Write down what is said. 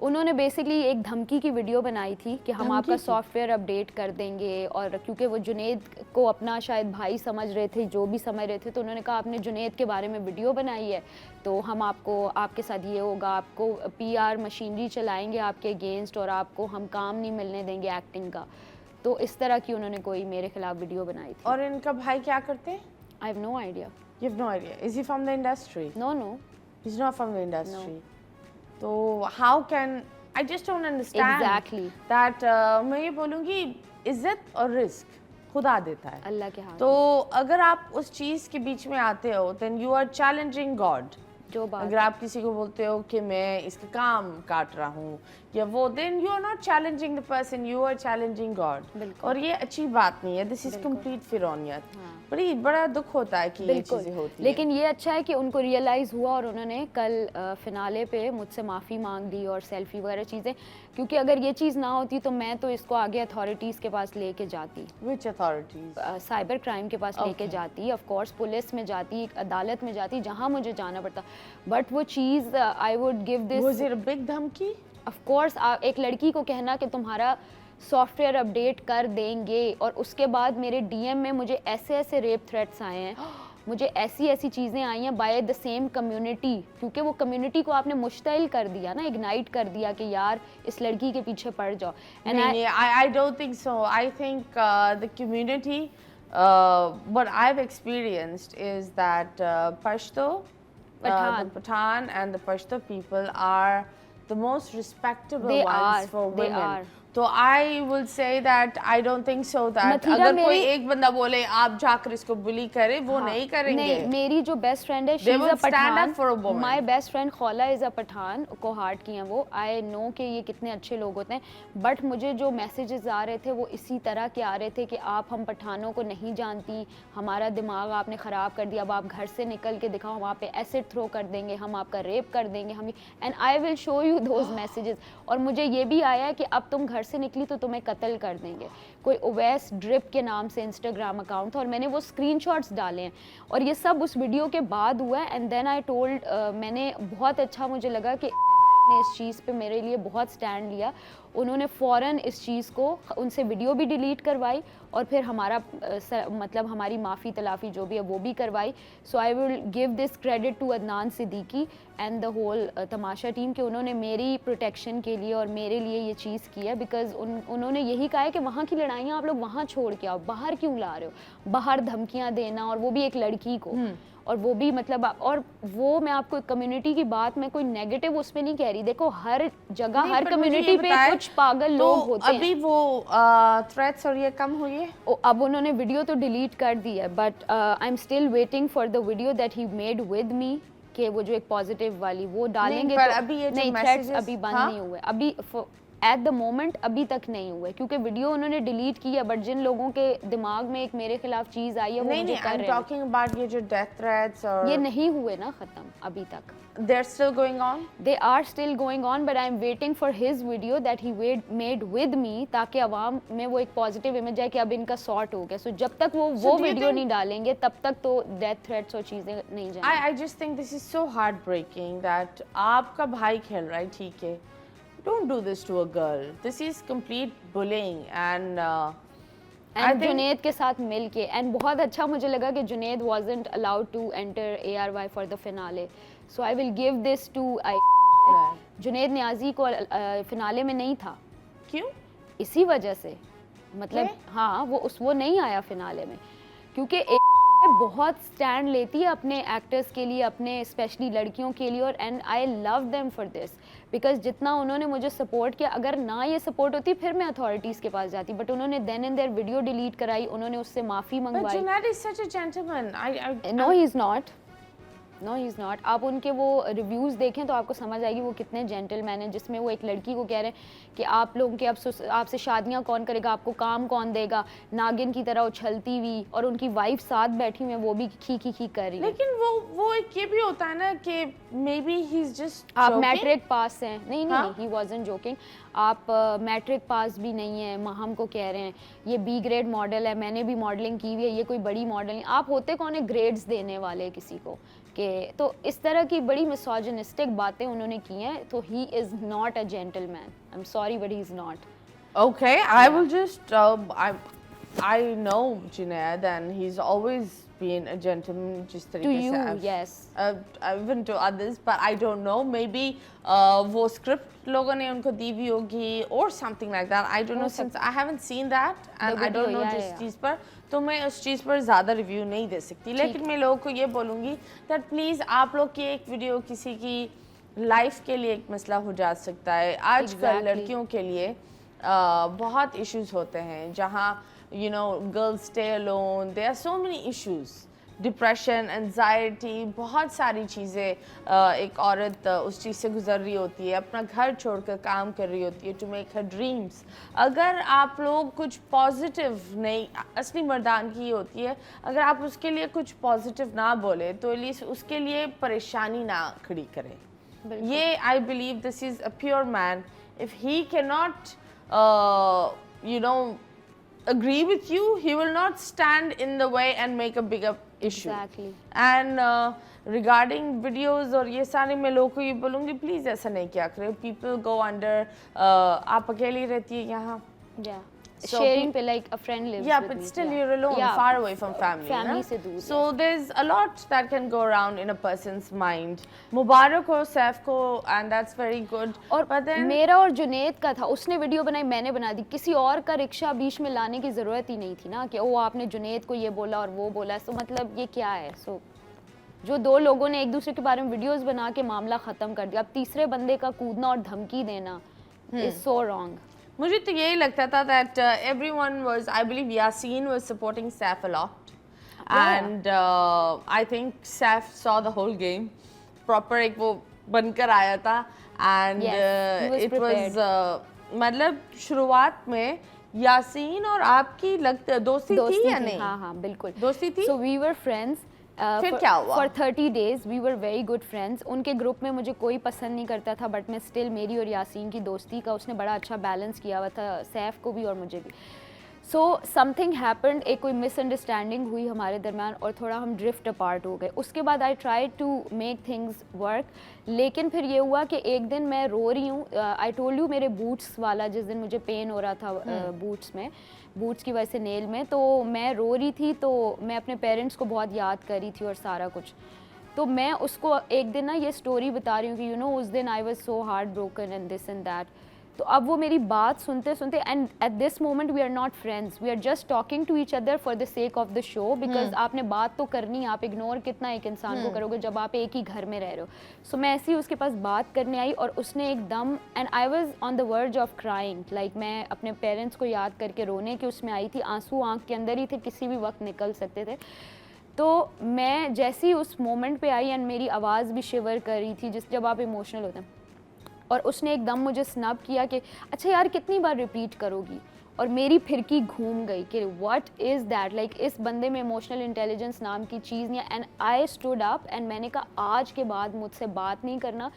उन्होंने बेसिकली एक धमकी की वीडियो बनाई थी कि हम आपका सॉफ्टवेयर अपडेट कर देंगे, और क्योंकि वो जुनेद को अपना शायद भाई समझ रहे थे, जो भी समझ रहे थे, तो उन्होंने कहा आपने जुनेद के बारे में वीडियो बनाई है तो हम आपको, आपके साथ ये होगा, आपको पीआर मशीनरी चलाएंगे आपके अगेंस्ट और आपको हम काम नहीं मिलने देंगे एक्टिंग का। तो इस तरह की उन्होंने कोई मेरे खिलाफ वीडियो बनाई थी। और इनका भाई क्या करते हैं? I have no idea. You have no idea. Is he from the industry? No, no. He's not from the industry. So how can I just don't understand Exactly. that मैं ये बोलूँगी इज्जत और रिस्क खुदा देता है अल्लाह के हाथ। तो अगर आप उस चीज़ के बीच में आते हो then you are challenging God. जो बात अगर आप किसी को बोलते हो कि मैं इसका काम काट रहा हूँ या वो then you are not challenging the person, you are challenging God. और ये अच्छी बात नहीं है, this is complete फिरौनियत। बड़ा दुख होता है कि ये चीज़ें होती हैं। लेकिन ये अच्छा है कि उनको रियलाइज़ हुआ और उन्होंने कल फिनाले पे मुझसे माफ़ी मांग ली और सेल्फी वगैरह चीज़ें, क्योंकि अगर ये चीज़ ना होती तो मैं तो इसको आगे अथॉरिटीज़ के पास लेके जाती। Which authorities? साइबर क्राइम के पास लेके जाती, ऑफ कोर्स पुलिस में जाती, अदालत में जाती, जहाँ मुझे जाना पड़ता। बट वो चीज़ I would give this. Was it a big धमकी? ऑफ कोर्स एक लड़की को कहना कि तुम्हारा सॉफ्टवेयर अपडेट कर देंगे, और उसके बाद मेरे डीएम में मुझे ऐसे ऐसे रेप थ्रेट्स आए हैं, मुझे ऐसी ऐसी चीज़ें आई हैं बाय द सेम कम्युनिटी, क्योंकि वो कम्युनिटी को आपने मुश्तइल कर दिया ना, इग्नाइट कर दिया कि यार इस लड़की के पीछे पड़ जाओ। And I don't think so. I think the community what I've experienced is that Pashto, the Pathan and the Pashto people are the most respectable ones for women. तो I will say that I don't think so that अगर कोई एक बंदा बोले आप जाकर इसको बुली करे, वो नहीं करेंगे। नहीं, मेरी जो बेस्ट फ्रेंड है, they will stand up for a woman. My best friend Khaula is a Pathan, Kohat की हैं वो। I know कि ये कितने अच्छे लोग होते हैं, बट मुझे जो मैसेजेस आ रहे थे वो इसी तरह के आ रहे थे कि आप हम पठानों को नहीं जानती, हमारा दिमाग आपने ख़राब कर दिया, अब आप घर से निकल के दिखाओ, हम आप पे एसिड थ्रो कर देंगे, हम आपका रेप कर देंगे, हम। And I will show you those messages. और मुझे ये भी आया है कि अब तुम घर से निकली तो तुम्हें कत्ल कर देंगे। कोई ओवैस ड्रिप के नाम से इंस्टाग्राम अकाउंट था और मैंने वो स्क्रीनशॉट्स डाले हैं, और ये सब उस वीडियो के बाद हुआ है। एंड देन आई टोल्ड, मैंने बहुत अच्छा मुझे लगा कि ने इस चीज़ पे मेरे लिए बहुत स्टैंड लिया। उन्होंने फ़ौरन इस चीज़ को, उनसे वीडियो भी डिलीट करवाई और फिर हमारा मतलब हमारी माफ़ी तलाफ़ी जो भी है वो भी करवाई। So I will give this credit to Adnan Siddiqui and the whole Tamasha team कि उन्होंने मेरी प्रोटेक्शन के लिए और मेरे लिए ये चीज़ की है। बिकॉज उन्होंने यही कहा है कि वहाँ की लड़ाइयाँ आप लोग वहाँ छोड़ के आओ, बाहर क्यों ला रहे हो, बाहर धमकियाँ देना, और वो भी एक लड़की को, और वो भी मतलब। और वो मैं आपको कम्युनिटी की बात, मैं कोई नेगेटिव उसमें नहीं कह रही। देखो हर जगह हर कम्युनिटी पे कुछ पागल लोग होते हैं। अभी वो थ्रेट्स और ये कम हुई है? अब उन्होंने वीडियो तो डिलीट कर दी है, but I am still waiting for the video that he made with me, कि वो जो एक पॉजिटिव वाली वो डालेंगे। पर अभी ये नहीं, थ्रेट्स अभी बंद नहीं हुए अभी एट द मोमेंट, अभी तक नहीं हुए, क्योंकि वीडियो उन्होंने डिलीट की है। बट जिन लोगों के दिमाग में एक मेरे खिलाफ चीज आई है वो मुझे कर रहे हैं। टॉकिंग अबाउट ये जो डेथ थ्रेट्स और ये नहीं हुए ना खत्म अभी तक। They're still going on? They are still going on, but I'm waiting for his video that he made with me, ताकि अवाम में वो एक पॉजिटिव इमेज है कि अब इनका सॉर्ट हो गया। सो जब तक वो वीडियो नहीं डालेंगे तब तक तो डेथ थ्रेट्स और चीज़ें नहीं जाएंगी। I just think this is so heartbreaking that आपका भाई खेल रहा है, ठीक है, don't do this to a girl. This is complete bullying and Junaid के साथ मिल के, एंड बहुत अच्छा मुझे लगा कि Junaid wasn't allowed to enter ARY for the finale. So I will give this to Junaid Niazi को फिनाले में नहीं था। क्यों? इसी वजह से, मतलब हाँ वो नहीं आया फिनाले में, क्योंकि बहुत स्टैंड लेती है अपने एक्टर्स के लिए, अपने स्पेशली लड़कियों के लिए, और and I love them for this because जितना उन्होंने मुझे सपोर्ट किया, अगर ना ये सपोर्ट होती फिर मैं अथॉरिटीज़ के पास जाती, बट उन्होंने then and their video delete कराई, उन्होंने उससे माफ़ी मंगवाई। Junaid is such a gentleman. No, he is not. No he is not. आप उनके वो रिव्यूज़ देखें तो आपको समझ आएगी वो कितने जेंटलमैन हैं, जिसमें वो एक लड़की को कह रहे हैं कि आप लोगों के आपसे शादियां कौन करेगा, आपको काम कौन देगा, नागिन की तरह उछलती हुई, और उनकी वाइफ साथ बैठी हुई है, वो भी खी कर रही है। लेकिन वो एक ये भी होता है ना कि may be he is just, आप मैट्रिक पास हैं। नहीं ही वाज़न्ट जोकिंग। आप मैट्रिक पास भी नहीं है, हम को कह रहे हैं ये बी ग्रेड मॉडल है, मैंने भी मॉडलिंग की हुई है, ये कोई बड़ी मॉडल नहीं। आप होते कौन है ग्रेड्स देने वाले किसी को? कि तो इस तरह की बड़ी मिसोजिनिस्टिक बातें उन्होंने की हैं, तो ही is not a gentleman, I am sorry but he is not. Okay, I will just. I know Junaid, and he's always been a gentleman. जिस To तरीके you, से I've, yes. even to others, but I don't know. Maybe वो script लोगों ने उनको दी हुई होगी, or something like that. I don't know, since I haven't seen that, and I don't video, know yeah, जिस yeah. चीज़ पर, तो मैं उस चीज़ पर ज़्यादा रिव्यू नहीं दे सकती। लेकिन मैं लोगों को ये बोलूँगी that please आप लोग की एक वीडियो किसी की लाइफ के लिए एक मसला हो जा सकता है। आजकल Exactly. लड़कियों के लिए बहुत इश्यूज होते हैं, जहाँ you know girls stay alone, there are so many issues, depression, anxiety, बहुत सारी चीज़ें एक औरत उस चीज़ से गुजर रही होती है, अपना घर छोड़कर काम कर रही होती है टू मेक हर ड्रीम्स। अगर आप लोग कुछ पॉजिटिव नहीं, असली मर्दान की होती है, अगर आप उसके लिए कुछ पॉजिटिव ना बोले तो एटलीस्ट उसके लिए परेशानी ना खड़ी करें। ये I believe this is a pure man. If he can not you know agree with you, he will not stand in the way and make a bigger issue. Exactly. And regarding videos और ये सारे, मैं लोगों को ये बोलूँगी please ऐसा नहीं किया करें। people go under, आप अकेली रहती है यहाँ, Yeah. So Sharing पे like a friend lives yeah, with but me. still Yeah. you're alone, Yeah. far away from family. Family ना? से दूर, So there's a lot that can go around in a person's mind. मुबारक हो सैफ को, and that's very good. और but then मेरा और जुनेद का था, उसने वीडियो बनाई, मैंने बना दी, किसी और का रिक्शा बीच में लाने की ज़रूरत ही नहीं थी ना कि ओ आपने जुनेद को ये बोला और वो बोला, सो मतलब ये क्या है। सो जो दो लोगों ने एक दूसरे के बारे में वीडियोस बना के मामला ख़त्म कर दिया, अब तीसरे बंदे का कूदना और धमकी देना इज़ सो रॉन्ग। मुझे तो यही लगता था that everyone was, I believe Yasin was supporting Saif a lot, and I think Saif saw the whole game, proper एक वो बनकर आया था, and Yes, he was it was मतलब शुरुआत में यासीन और आपकी दोस्ती थी या नहीं? हाँ हाँ बिल्कुल दोस्ती थी? So we were friends. फिर क्या हुआ? For 30 days we were very good friends. उनके ग्रुप में मुझे कोई पसंद नहीं करता था, बट मैं स्टिल, मेरी और यासीन की दोस्ती का उसने बड़ा अच्छा बैलेंस किया हुआ था, सैफ को भी और मुझे भी। सो समथिंग हैपेंड, एक कोई मिसअंडरस्टैंडिंग हुई हमारे दरमियान और थोड़ा हम ड्रिफ्ट अपार्ट हो गए। उसके बाद I try to make things work, लेकिन फिर ये हुआ कि एक दिन मैं रो रही हूँ, आई टोल्ड यू मेरे बूट्स वाला, जिस दिन मुझे पेन हो रहा था बूट्स में, बूट्स की वजह से नेल में, तो मैं रो रही थी, तो मैं अपने पेरेंट्स को बहुत याद कर रही थी और सारा कुछ। तो मैं उसको एक दिन ना ये स्टोरी बता रही हूँ कि यू नो उस दिन I was so heart broken and this and that. तो अब वो मेरी बात सुनते सुनते, and at this moment we are not friends, we are just talking to each other for the sake of the show, because आपने बात तो करनी है, आप इग्नोर कितना एक इंसान को करोगे जब आप एक ही घर में रह रहे हो। सो मैं ऐसे ही उसके पास बात करने आई और उसने एकदम, and I was on the verge of crying, like मैं अपने पेरेंट्स को याद करके रोने की उसमें आई थी, आंसू आँख के अंदर ही थे, किसी भी वक्त निकल सकते थे। तो मैं जैसे ही उस मोमेंट पे आई एंड मेरी आवाज़ भी शिवर कर रही थी, जब आप इमोशनल होते हैं, और उसने एकदम मुझे स्नैप किया कि अच्छा यार कितनी बार रिपीट करोगी, और मेरी फिरकी घूम गई कि व्हाट इज़ दैट, लाइक इस बंदे में इमोशनल इंटेलिजेंस नाम की चीज़ नहीं है। And I stood up and मैंने कहा आज के बाद मुझसे बात नहीं करना,